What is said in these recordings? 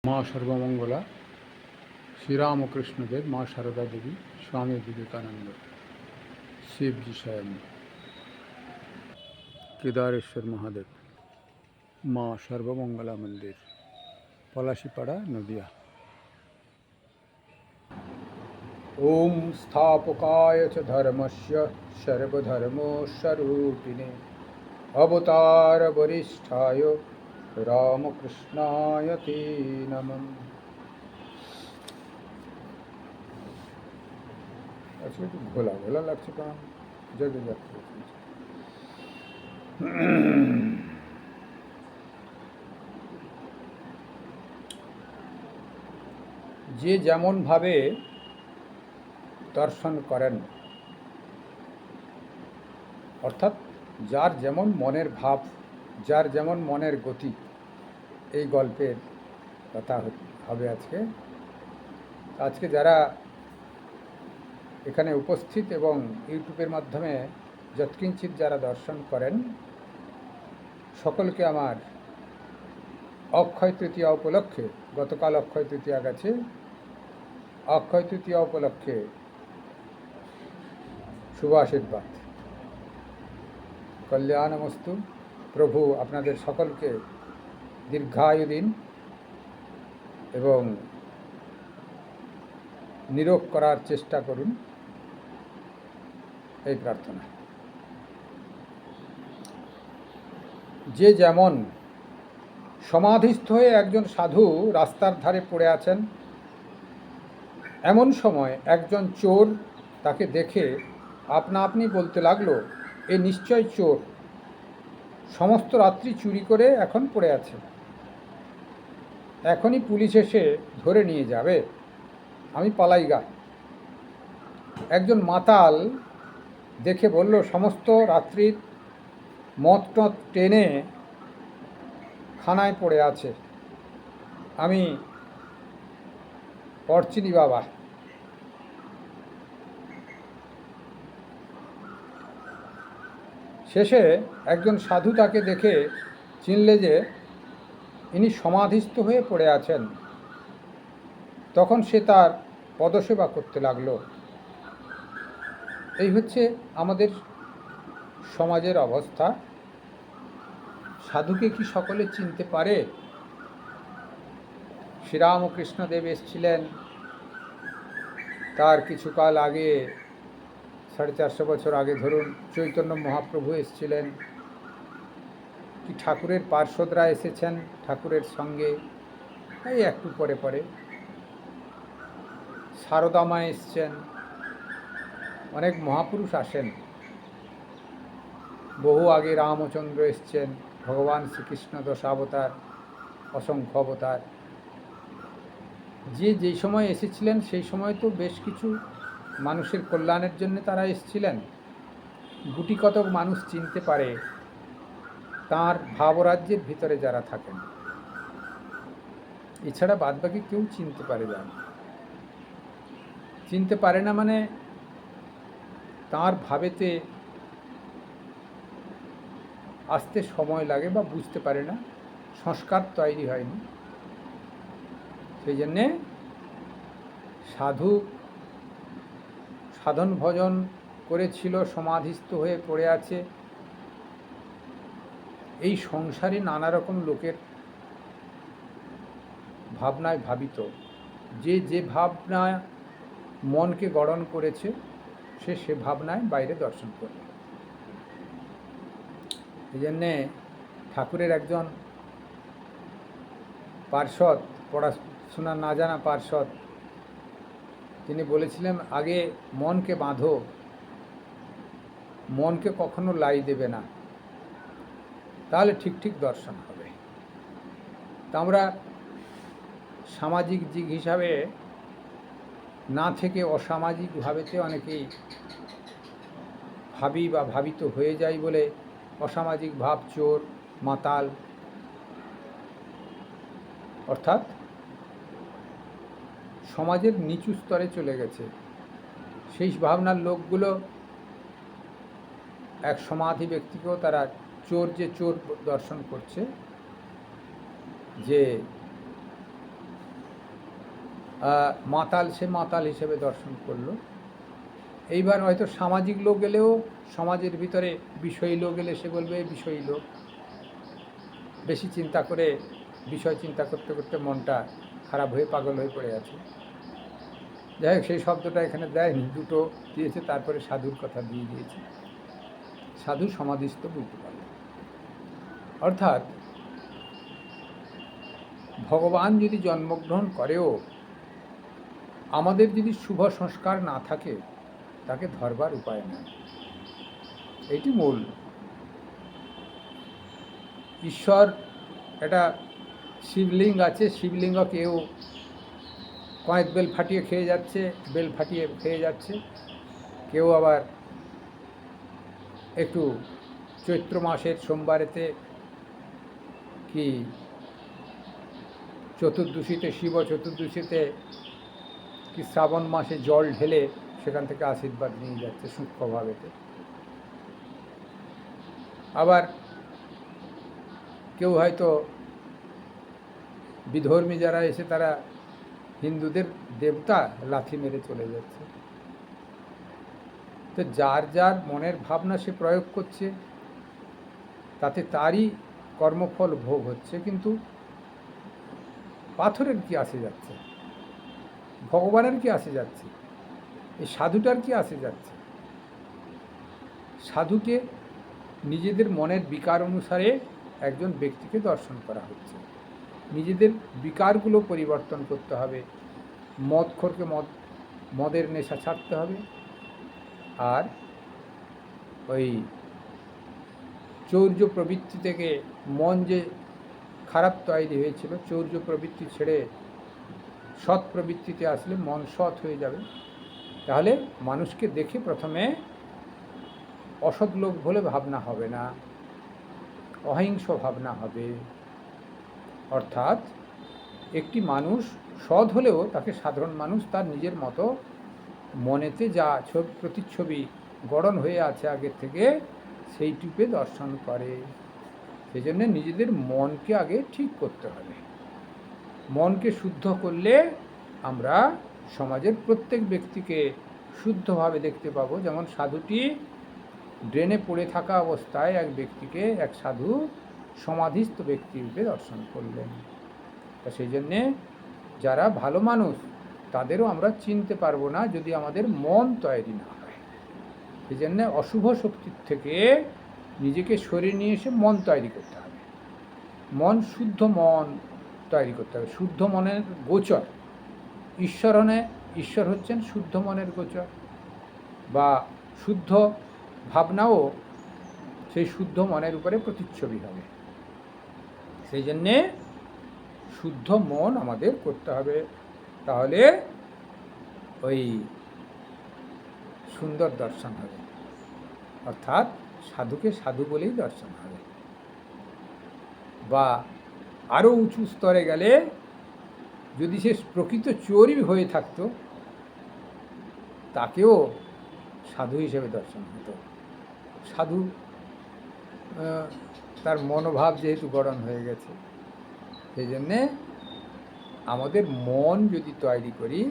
মা সর্বমঙ্গলা, শ্রীরামকৃষ্ণদেব, মা সারদা দেবী, স্বামী বিবেকানন্দ, শিবজি স্বয়ং, কেদারেশ্বর মহাদেব, মা সর্বমঙ্গলা মন্দির, পলাশিপাড়া, নদিয়া। ওম স্থাপকায় চ ধর্মস্য সর্বধর্মস্বরূপিণে অবতার বরিষ্ঠায় রামকৃষ্ণায় তে নমঃ। আজকে একটু ঘোলা ঘোলা লাগছে, কারণ জেগে যাচ্ছে। যে যেমনভাবে দর্শন করেন, অর্থাৎ যার যেমন মনের ভাব, যার যেমন মনের গতি, এই গল্পের কথা হবে আজকে। আজকে যারা এখানে উপস্থিত এবং ইউটিউবের মাধ্যমে যৎকিঞ্চিৎ যারা দর্শন করেন, সকলকে আমার অক্ষয় তৃতীয়া উপলক্ষে, গতকাল অক্ষয় তৃতীয়া গেছে, অক্ষয় তৃতীয়া উপলক্ষে শুভ আশীর্বাদ। কল্যাণমস্তু। প্রভু আপনাদের সকলকে দীর্ঘায়ু দিন এবং নিরোগ করার চেষ্টা করুন, এই প্রার্থনা। যে যেমন সমাধিস্থ হয়ে একজন সাধু রাস্তার ধারে পড়ে আছেন, এমন সময় একজন চোর তাকে দেখে আপনা আপনি বলতে লাগলো, এ নিশ্চয় চোর, সমস্ত রাত্রি চুরি করে এখন পড়ে আছে, এখনই পুলিশ এসে ধরে নিয়ে যাবে, আমি পালাই গা। একজন মাতাল দেখে বলল, সমস্ত রাত্রির মদ টদ টেনে খানায় পড়ে আছে, আমি পড়চিনি বাবা। শেষে একজন সাধু তাকে দেখে চিনলে যে ইনি সমাধিস্থ হয়ে পড়ে আছেন। তখন সে তার পদসেবা করতে লাগলো। এই হচ্ছে আমাদের সমাজের অবস্থা। সাধুকে কি সকলে চিনতে পারে? শ্রীরামকৃষ্ণদেব এসেছিলেন তার কিছুকাল আগে, 450 বছর আগে ধরুন। চৈতন্য মহাপ্রভু এসেছিলেন, কি ঠাকুরের পার্ষদরা এসেছেন ঠাকুরের সঙ্গে, এই একটু পরে পরে। সারদা মা এসছেন, অনেক মহাপুরুষ আসেন। বহু আগে রামচন্দ্র এসছেন, ভগবান শ্রীকৃষ্ণ দশাবতার, অসংখ্য অবতার। যে যেই সময় এসেছিলেন সেই সময় তো বেশ কিছু মানুষের কল্যাণের জন্য তারা এসেছিলেন। গুটি কতক মানুষ চিনতে পারে তাঁর ভাবরাজ্যের ভিতরে যারা থাকেন, এছাড়া বাদবাকি কেউ চিনতে পারে না। চিনতে পারে না মানে তাঁর ভাবেতে আসতে সময় লাগে বা বুঝতে পারে না, সংস্কার তৈরি হয়নি। সেই জন্যে সাধু সাধন ভজন করেছিল, সমাধিস্থ হয়ে পড়ে আছে, এই সংসারে নানা রকম লোকের ভাবনায় ভাবিত। যে যে ভাবনা মনকে গড়ন করেছে, সে ভাবনায় বাইরে দর্শন করবে। এই জন্যে ঠাকুরের একজন পার্ষদ, পড়াশোনা না জানা পার্ষদ, তিনি বলেছিলেন, আগে মনকে বাঁধো, মনকে কখনো লাই দেবে না, তাহলে ঠিক ঠিক দর্শন হবে। তা আমরা সামাজিক দিক হিসাবে না থেকে অসামাজিক ভাবেতে অনেকেই ভাবি বা ভাবিত হয়ে যাই বলে অসামাজিক ভাব, চোর, মাতাল, অর্থাৎ সমাজের নিচু স্তরে চলে গেছে। সেই ভাবনার লোকগুলো এক সমাধি ব্যক্তিকেও তারা চোর যে চোর দর্শন করছে, যে মাতাল, সে মাতাল হিসেবে দর্শন করলো। এইবার হয়তো সামাজিক লোক এলেও সমাজের ভিতরে বিষয়ী লোক এলে সে বলবে বিষয়ী লোক। বেশি চিন্তা করে, বিষয় চিন্তা করতে করতে মনটা খারাপ হয়ে পাগল হয়ে পড়ে আছে। যাই হোক, সেই শব্দটা এখানে দেয়নি, দুটো দিয়েছে, তারপরে সাধুর কথা দিয়ে দিয়েছে। সাধু সমাধিস্থ বুঝতে পারল। অর্থাৎ ভগবান যদি জন্মগ্রহণ করেও আমাদের যদি শুভ সংস্কার না থাকে, তাকে ধরবার উপায় নেই। এইটি মূল। ঈশ্বর একটা শিবলিঙ্গ আছে, শিবলিঙ্গ কেউ কয়েক বেল ফাটিয়ে খেয়ে যাচ্ছে, কেউ আবার একটু চৈত্র মাসের সোমবারেতে কি চতুর্দশীতে, শিব চতুর্দশীতে কি শ্রাবণ মাসে জল ঢেলে সেখান থেকে আশীর্বাদ নিয়ে যাচ্ছে সূক্ষ্মভাবেতে। আবার কেউ হয়তো বিধর্মী যারা এসে তারা হিন্দুদের দেবতা লাথি মেরে চলে যাচ্ছে। তো যার যার মনের ভাবনা সে প্রয়োগ করছে, তাতে তারই কর্মফল ভোগ হচ্ছে। কিন্তু পাথরের কি আসে যাচ্ছে, ভগবানের কি আসে যাচ্ছে, এই সাধুটার কি আসে যাচ্ছে? সাধুকে নিজেদের মনের বিকার অনুসারে একজন ব্যক্তিকে দর্শন করা হচ্ছে। নিজেদের বিকারগুলো পরিবর্তন করতে হবে। মদখোরকে মদের নেশা ছাড়তে হবে। আর ওই চৌর্য প্রবৃত্তি থেকে মন যে খারাপ তৈরি হয়েছিল, চৌর্য প্রবৃত্তি ছেড়ে সৎ প্রবৃত্তিতে আসলে মন সৎ হয়ে যাবে। তাহলে মানুষকে দেখে প্রথমে অসৎ লোক বলে ভাবনা হবে না, অহিংস ভাবনা হবে। অর্থাৎ একটি মানুষ সৎ হলেও তাকে সাধারণ মানুষ তার নিজের মতো মনেতে যা প্রতিচ্ছবি গড়ন হয়ে আছে আগের থেকে সেইটুকু দর্শন করে। সেই জন্য নিজেদের মনকে আগে ঠিক করতে হবে। মনকে শুদ্ধ করলে আমরা সমাজের প্রত্যেক ব্যক্তিকে শুদ্ধভাবে দেখতে পাবো। যেমন সাধুটি ড্রেনে পড়ে থাকা অবস্থায় এক সাধু সমাধিস্থ ব্যক্তিরূপে দর্শন করলেন। তা সেই জন্যে যারা ভালো মানুষ তাদেরও আমরা চিনতে পারবো না যদি আমাদের মন তৈরি না হয়। সেই জন্যে অশুভ শক্তির থেকে নিজেকে সরিয়ে নিয়ে এসে মন তৈরি করতে হবে। শুদ্ধ মন তৈরি করতে হবে। শুদ্ধ মনের গোচর ঈশ্বর হচ্ছেন শুদ্ধ মনের গোচর, বা শুদ্ধ ভাবনাও সেই শুদ্ধ মনের উপরে প্রতিচ্ছবি হবে। সেই জন্যে শুদ্ধ মন আমাদের করতে হবে। তাহলে ওই সুন্দর দর্শন হবে। অর্থাৎ সাধুকে সাধু বলেই দর্শন হবে। বা আরও উঁচু স্তরে গেলে যদি সে প্রকৃত চোরই হয়ে থাকতো, তাকেও সাধু হিসেবে দর্শন হতো। সাধু তার মনোভাব যেহেতু গড়ন হয়ে গেছে, সেই জন্যে আমাদের মন যদি তৈরি করি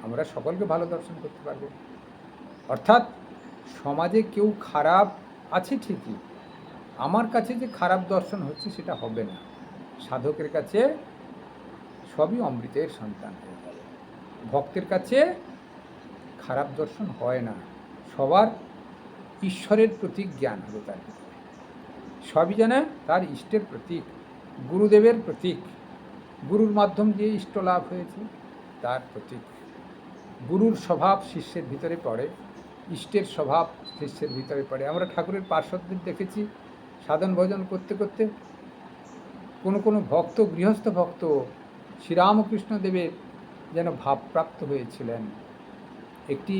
আমরা সকলকে ভালো দর্শন করতে পারবো। অর্থাৎ সমাজে কেউ খারাপ আছে ঠিকই, আমার কাছে যে খারাপ দর্শন হচ্ছে সেটা হবে না। সাধকের কাছে সবই অমৃতের সন্তান হয়ে যাবে। ভক্তের কাছে খারাপ দর্শন হয় না। সবার ঈশ্বরের প্রতীক জ্ঞান হবে তার ভিতরে। সবই জানে তার ইষ্টের প্রতীক, গুরুদেবের প্রতীক, গুরুর মাধ্যম দিয়ে ইষ্ট লাভ হয়েছে তার প্রতীক। গুরুর স্বভাব শিষ্যের ভিতরে পড়ে, ইষ্টের স্বভাব শিষ্যের ভিতরে পড়ে। আমরা ঠাকুরের পার্শ্বদের দেখেছি সাধন ভজন করতে করতে কোনো ভক্ত, গৃহস্থ ভক্ত শ্রীরামকৃষ্ণ দেবের যেন ভাবপ্রাপ্ত হয়েছিলেন। একটি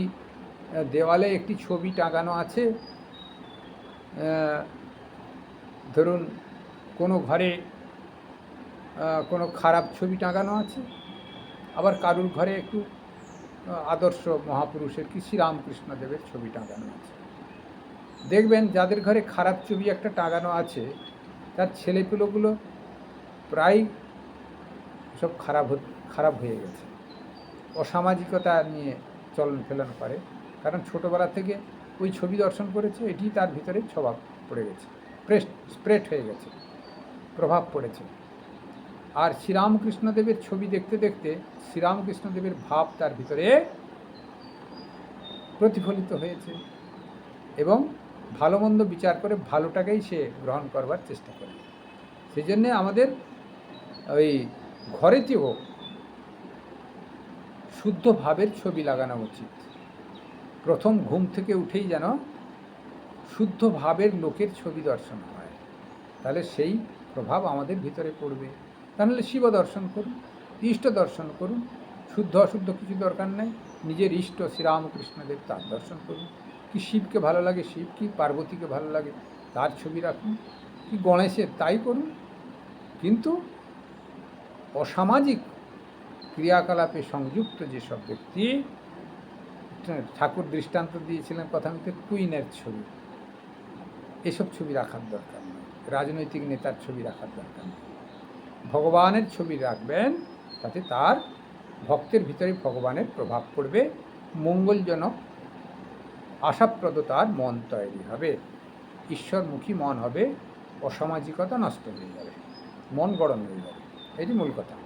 দেওয়ালে একটি ছবি টাঙানো আছে, ধরুন কোনো ঘরে কোনো খারাপ ছবি টাঙানো আছে, আবার কারুর ঘরে একটু আদর্শ মহাপুরুষের কি শ্রীরামকৃষ্ণ দেবের ছবি টাঙানো আছে। দেখবেন যাদের ঘরে খারাপ ছবি একটা টাঙানো আছে তার ছেলেপুলেগুলো প্রায় সব খারাপ হয়ে গেছে। অসামাজিকতা নিয়ে চলন ফেলন করে, কারণ ছোটোবেলা থেকে ওই ছবি দর্শন করেছে, এটি তার ভিতরে স্বভাব পড়ে গেছে, স্প্রেড হয়ে গেছে, প্রভাব পড়েছে। আর শ্রীরামকৃষ্ণদেবের ছবি দেখতে দেখতে শ্রীরামকৃষ্ণদেবের ভাব তার ভিতরে প্রতিফলিত হয়েছে এবং ভালো মন্দ বিচার করে ভালোটাকেই সে গ্রহণ করবার চেষ্টা করে। সেই জন্যে আমাদের ওই ঘরেতেও শুদ্ধ ভাবের ছবি লাগানো উচিত। প্রথম ঘুম থেকে উঠেই যেন শুদ্ধ ভাবের লোকের ছবি দর্শন হয়, তাহলে সেই প্রভাব আমাদের ভিতরে পড়বে। তাহলে শিব দর্শন করুন, ইষ্ট দর্শন করুন, শুদ্ধ অশুদ্ধ কিছু দরকার নেই, নিজের ইষ্ট শ্রীরামকৃষ্ণদেব তার দর্শন করুন। কি শিবকে ভালো লাগে শিব, কি পার্বতীকে ভালো লাগে তার ছবি রাখুন, কি গণেশের তাই করুন। কিন্তু অসামাজিক ক্রিয়াকলাপে সংযুক্ত যেসব ব্যক্তি, ঠাকুর দৃষ্টান্ত দিয়েছিলেন কথামতে কুইনের ছবি, এসব ছবি রাখার দরকার নেই, রাজনৈতিক নেতার ছবি রাখার দরকার নেই। ভগবানের ছবি রাখবেন, তাতে তার ভক্তের ভিতরে ভগবানের প্রভাব পড়বে, মঙ্গলজনক আশাপ্রদ তার মন তৈরি হবে, ঈশ্বরমুখী মন হবে, অসামাজিকতা নষ্ট হয়ে যাবে, মন গড়ন হয়ে যাবে। এটি মূল কথা।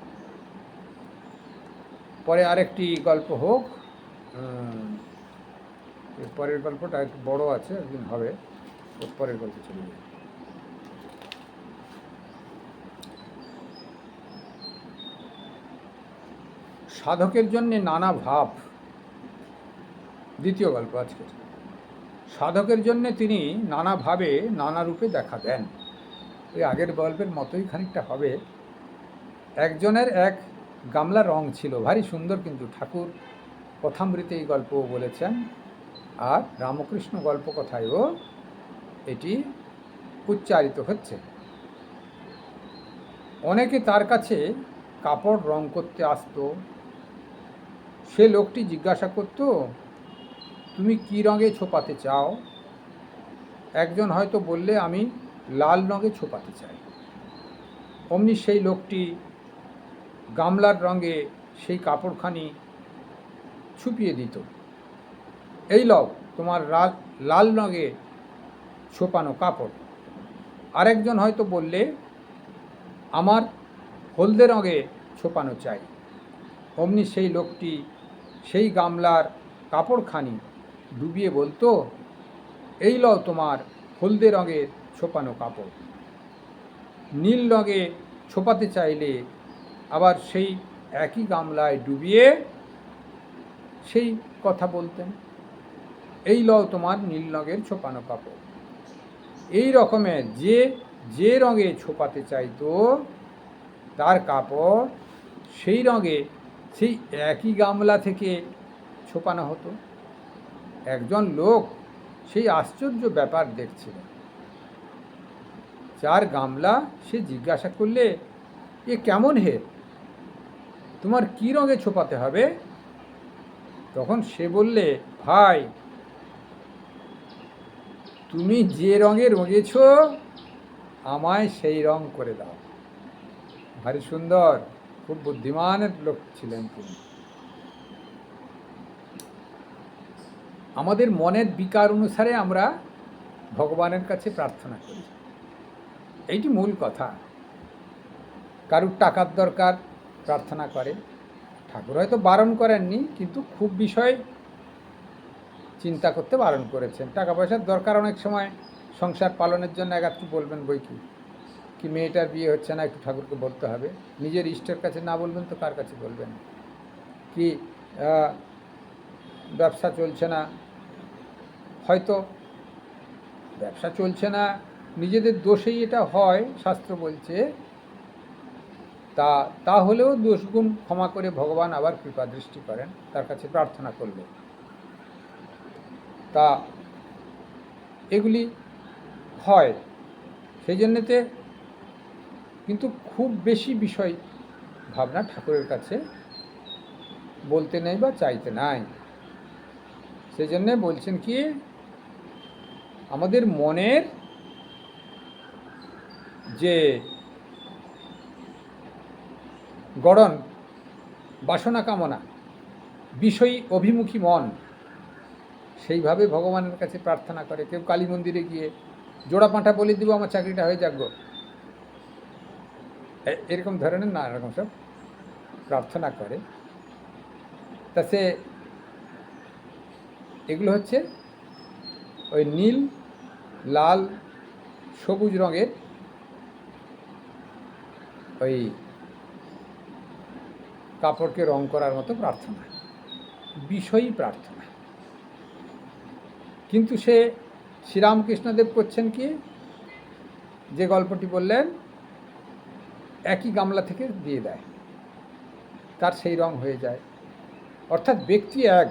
পরে আরেকটি গল্প হোক, পরের গল্পটা একটু বড় আছে, একদিন হবে, পরের গল্প চলে যাবে। সাধকের জন্যে নানা ভাব, দ্বিতীয় গল্প আজকের। সাধকের জন্যে তিনি নানাভাবে নানা রূপে দেখা দেন। ওই আগের গল্পের মতোই খানিকটা হবে। একজনের এক গামলা রং ছিল, ভারী সুন্দর, কিন্তু ঠাকুর কথামৃতে এই গল্প বলেছেন, আর রামকৃষ্ণ গল্প কথায়ও এটি উচ্চারিত হচ্ছে। অনেকে তার কাছে কাপড় রং করতে আসতো। সে লোকটি জিজ্ঞাসা করত, তুমি কি রঙে ছোপাতে চাও? একজন হয়তো বললে, আমি লাল রঙে ছোপাতে চাই। অমনি সেই লোকটি গামলার রঙে সেই কাপড়খানি ছুপিয়ে দিত, এই লও তোমার লাল রঙে ছোপানো কাপড়। আরেকজন হয়তো বললে, আমার হলদে রঙে ছোপানো চাই। অমনি সেই লোকটি সেই গামলার কাপড়খানি ডুবিয়ে বলতো, এই লও তোমার হলদে রঙের ছোপানো কাপড়। নীল রঙে ছোপাতে চাইলে আবার সেই একই গামলায় ডুবিয়ে সেই কথা বলতেন, এই লও তোমার নীল রঙের ছোপানো কাপড়। এই রকমের যে রঙে ছোপাতে চাইতো তার কাপড়, সেই রঙে সেই একই গামলা থেকে ছোপানো হতো। একজন লোক সেই আশ্চর্য ব্যাপার দেখছিল। যার গামলা, সে জিজ্ঞাসা করলে, এ কেমন হে, তোমার কি রঙে ছোপাতে হবে? তখন সে বললে, ভাই, তুমি যে রঙে রঙেছ আমায় সেই রং করে দাও। ভারী সুন্দর, খুব বুদ্ধিমানের লোক ছিলেন তিনি। আমাদের মনের বিকার অনুসারে আমরা ভগবানের কাছে প্রার্থনা করি, এইটি মূল কথা। কারুর টাকার দরকার, প্রার্থনা করে। ঠাকুর হয়তো বারণ করেননি, কিন্তু খুব বিষয় চিন্তা করতে বারণ করেছেন। টাকা পয়সার দরকার অনেক সময় সংসার পালনের জন্য একটু বলবেন বই কি মেয়েটার বিয়ে হচ্ছে না, একটু ঠাকুরকে বলতে হবে। নিজের ইষ্টের কাছে না বলবেন তো কার কাছে বলবেন? কি ব্যবসা চলছে না, হয়তো ব্যবসা চলছে না, নিজেদের দোষেই এটা হয়, শাস্ত্র বলছে, তাহলেও দোষগুণ ক্ষমা করে ভগবান আবার কৃপা দৃষ্টি করেন তার কাছে প্রার্থনা করলে। তা এগুলি হয়, সেই জন্যেতে কিন্তু খুব বেশি বিষয় ভাবনা ঠাকুরের কাছে বলতে নেই বা চাইতে নাই। সেই জন্যে বলছেন কি, আমাদের মনের যে গড়ন, বাসনা কামনা, বিষয়ী অভিমুখী মন সেইভাবে ভগবানের কাছে প্রার্থনা করে। কেউ কালী মন্দিরে গিয়ে জোড়া পাঁঠা বলে দিব আমার চাকরিটা হয়ে যাক গো, এরকম ধরনের নানা রকম সব প্রার্থনা করে। তা সে এগুলো হচ্ছে ওই নীল, লাল, সবুজ রঙের ওই কাপড়কে রং করার মতো প্রার্থনা, বিষয়ী প্রার্থনা। কিন্তু সে শ্রীরামকৃষ্ণদেব করছেন কি, যে গল্পটি বললেন, একই গামলা থেকে দিয়ে দেয়, তার সেই রং হয়ে যায়। অর্থাৎ ব্যক্তি এক,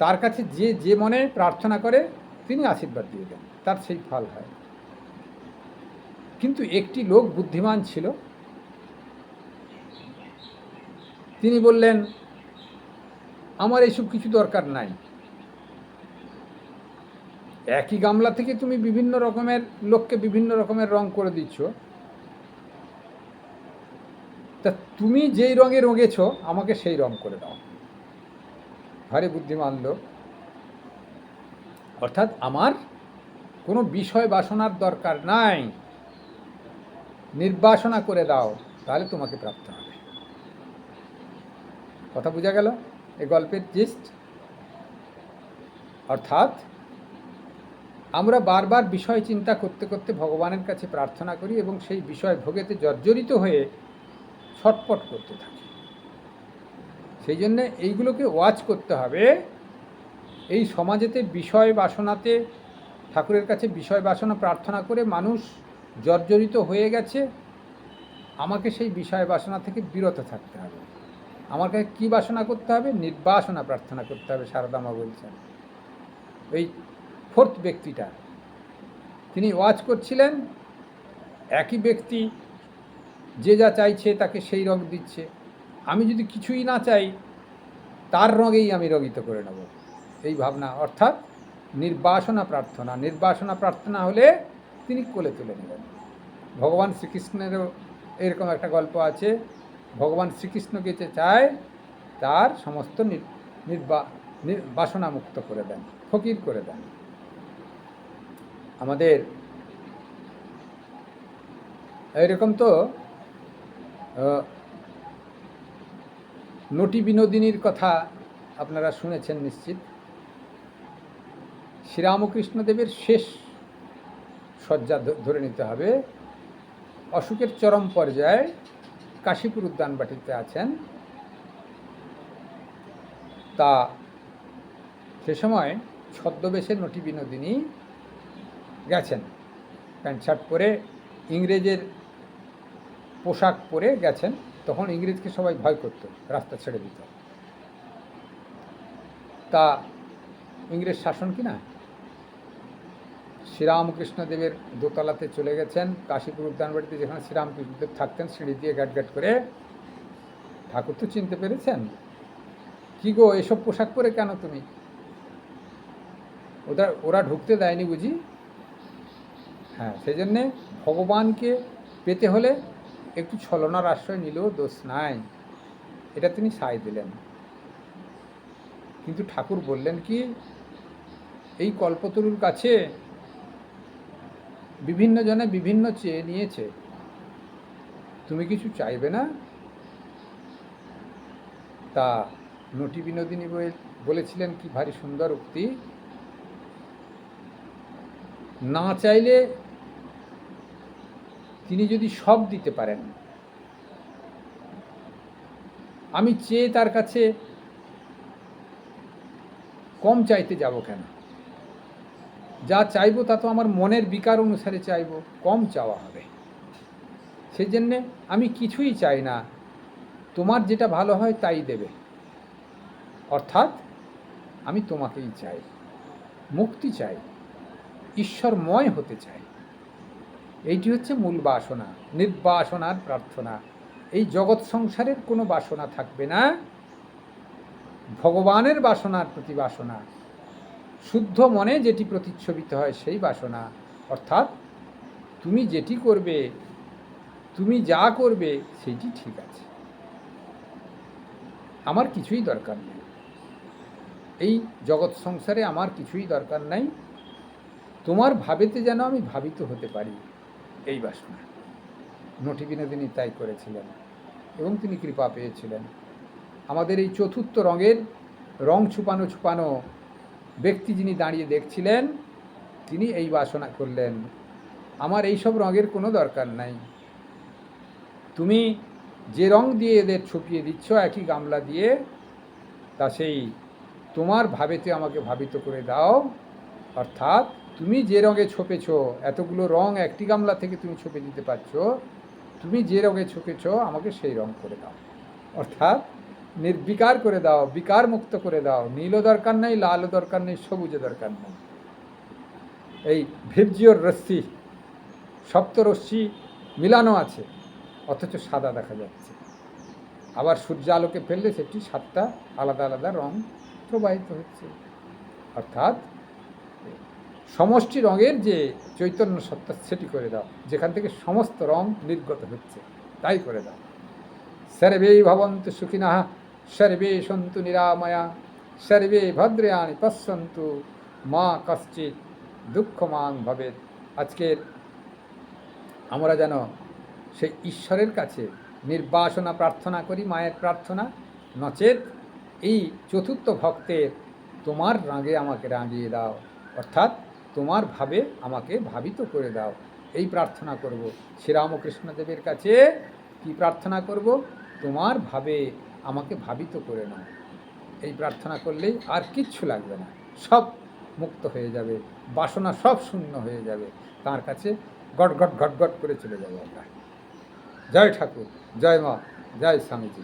তার কাছে যে যে মনে প্রার্থনা করে তিনি আশীর্বাদ দিয়ে দেন, তার সেই ফল হয়। কিন্তু একটি লোক বুদ্ধিমান ছিল, তিনি বললেন আমার এইসব কিছু দরকার নাই, একই গামলা থেকে তুমি বিভিন্ন রকমের লোককে বিভিন্ন রকমের রং করে দিচ্ছ, তা তুমি যেই রঙে রঙেছ আমাকে সেই রং করে দাও। ভারী বুদ্ধিমান লোক। অর্থাৎ আমার কোনো বিষয় বাসনার দরকার নাই, নির্বাসনা করে দাও, তাহলে তোমাকে প্রাপ্ত হবে। কথা বোঝা গেল এই গল্পের জিস্ট? অর্থাৎ আমরা বারবার বিষয় চিন্তা করতে করতে ভগবানের কাছে প্রার্থনা করি এবং সেই বিষয় ভোগেতে জর্জরিত হয়ে ছটপট করতে থাকি। সেই জন্য এইগুলোকে ওয়াচ করতে হবে। এই সমাজেতে বিষয় বাসনাতে, ঠাকুরের কাছে বিষয় বাসনা প্রার্থনা করে মানুষ জর্জরিত হয়ে গেছে। আমাকে সেই বিষয় বাসনা থেকে বিরত থাকতে হবে। আমাকে কি বাসনা করতে হবে? নির্বাসনা প্রার্থনা করতে হবে। সারদা মা বলছেন, এই ফোর্থ ব্যক্তিটা তিনি ওয়াচ করছিলেন, একই ব্যক্তি যে যা চাইছে তাকে সেই রং দিচ্ছে, আমি যদি কিছুই না চাই তার রঙেই আমি রঙিত করে নেব, এই ভাবনা। অর্থাৎ নির্বাসনা প্রার্থনা। নির্বাসনা প্রার্থনা হলে তিনি কোলে তুলে নেবেন। ভগবান শ্রীকৃষ্ণেরও এরকম একটা গল্প আছে। ভগবান শ্রীকৃষ্ণকে যে চায় তার সমস্ত বাসনা মুক্ত করে দেন, ফকির করে দেন। আমাদের এরকম তো নটি বিনোদিনীর কথা আপনারা শুনেছেন নিশ্চিত। শ্রীরামকৃষ্ণদেবের শেষ শয্যা ধরে নিতে হবে, অসুখের চরম পর্যায়ে কাশীপুর উদ্যানবাটিতে আছেন। তা সে সময় ছদ্মবেশে নটি বিনোদিনী গেছেন, প্যান্ট শার্ট পরে, ইংরেজের পোশাক পরে গেছেন। তখন ইংরেজকে সবাই ভয় করত, রাস্তা ছেড়ে দিত। তা ইংরেজ শাসন কিনা, শ্রীরামকৃষ্ণদেবের দোতলাতে চলে গেছেন, কাশীপুর উদ্যানবাড়িতে যেখানে শ্রীরামকৃষ্ণদেব থাকতেন, সিঁড়ি দিয়ে ঘাট ঘাট করে। ঠাকুর তো চিনতে পেরেছেন, কি গো এসব পোশাক পরে কেন তুমি? ওরা ঢুকতে দেয়নি বুঝি? হ্যাঁ, সেই জন্যে ভগবানকে পেতে হলে একটু ছলনার আশ্রয় নিলেও দোষ নাই, এটা তিনি সায় দিলেন। কিন্তু ঠাকুর বললেন কি, এই কল্পতরুর কাছে বিভিন্ন জনে বিভিন্ন চেয়ে নিয়েছে, তুমি কিছু চাইবে না? তা নটি বিনোদিনী বলেছিলেন কি ভারী সুন্দর উক্তি, না চাইলে তিনি যদি সব দিতে পারেন, আমি চেয়ে তার কাছে কম চাইতে যাব কেন? যা চাইবো তা তো আমার মনের বিকার অনুসারে চাইবো, কম চাওয়া হবে। সেই জন্যে আমি কিছুই চাই না, তোমার যেটা ভালো হয় তাই দেবে। অর্থাৎ আমি তোমাকেই চাই, মুক্তি চাই, ঈশ্বরময় হতে চাই। এইটি হচ্ছে মূল বাসনা, নির্বাসনার প্রার্থনা। এই জগৎ সংসারের কোনো বাসনা থাকবে না, ভগবানের বাসনার প্রতি বাসনা, শুদ্ধ মনে যেটি প্রতিচ্ছবিত হয় সেই বাসনা। অর্থাৎ তুমি যেটি করবে, তুমি যা করবে সেইটি ঠিক আছে। আমার কিছুই দরকার নেই, এই জগৎ সংসারে আমার কিছুই দরকার নাই, তোমার ভাবেতে যেন আমি ভাবিত হতে পারি, এই বাসনা। নটি বিনোদিনী তাই করেছিলেন এবং তিনি কৃপা পেয়েছিলেন। আমাদের এই চতুর্থ রঙের রং ছুপানো ছুপানো ব্যক্তি যিনি দাঁড়িয়ে দেখছিলেন, তিনি এই বাসনা করলেন, আমার এইসব রঙের কোনো দরকার নাই, তুমি যে রং দিয়ে এদের ছুপিয়ে দিচ্ছ একই গামলা দিয়ে, তা সেই তোমার ভাবেতে আমাকে ভাবিত করে দাও। অর্থাৎ তুমি যে রঙে ছপেছ, এতগুলো রং একটি গামলা থেকে তুমি ছপে দিতে পারছো, তুমি যে রঙে ছপেছ আমাকে সেই রং করে দাও। অর্থাৎ নির্বিকার করে দাও, বিকার মুক্ত করে দাও। নীলও দরকার নেই, লালও দরকার নেই, সবুজও দরকার নেই। এই ভিবজিওর রশ্মি, সপ্তরশ্মি মিলানো আছে, অথচ সাদা দেখা যাচ্ছে। আবার সূর্য আলোকে ফেললে সেটি 7টা আলাদা আলাদা রং প্রবাহিত হচ্ছে। অর্থাৎ সমষ্টি রঙের যে চৈতন্য সত্তা, সেটি করে দাও, যেখান থেকে সমস্ত রং নির্গত হচ্ছে, তাই করে দাও। সর্বে ভবন্তু সুখিনঃ, সর্বে সন্তু নিরাময়া, সর্বে ভদ্রাণি পশ্যন্তু, মা কশ্চিৎ দুঃখমাং ভবেৎ। আজকের আমরা যেন সেই ঈশ্বরের কাছে নির্বাসনা প্রার্থনা করি, মায়ের প্রার্থনা, নচেত এই চতুর্থ ভক্তের তোমার রাগে আমাকে রাগিয়ে দাও, অর্থাৎ তোমার ভাবে আমাকে ভাবিত করে দাও, এই প্রার্থনা করব। শ্রীরামকৃষ্ণদেবের কাছে কি প্রার্থনা করব? তোমার ভাবে আমাকে ভাবিত করে নাও। এই প্রার্থনা করলেই আর কিচ্ছু লাগবে না, সব মুক্ত হয়ে যাবে, বাসনা সব শূন্য হয়ে যাবে, তার কাছে গট গট ঘট ঘট করে চলে যাবো আমরা। জয় ঠাকুর, জয় মা, জয় স্বামীজি।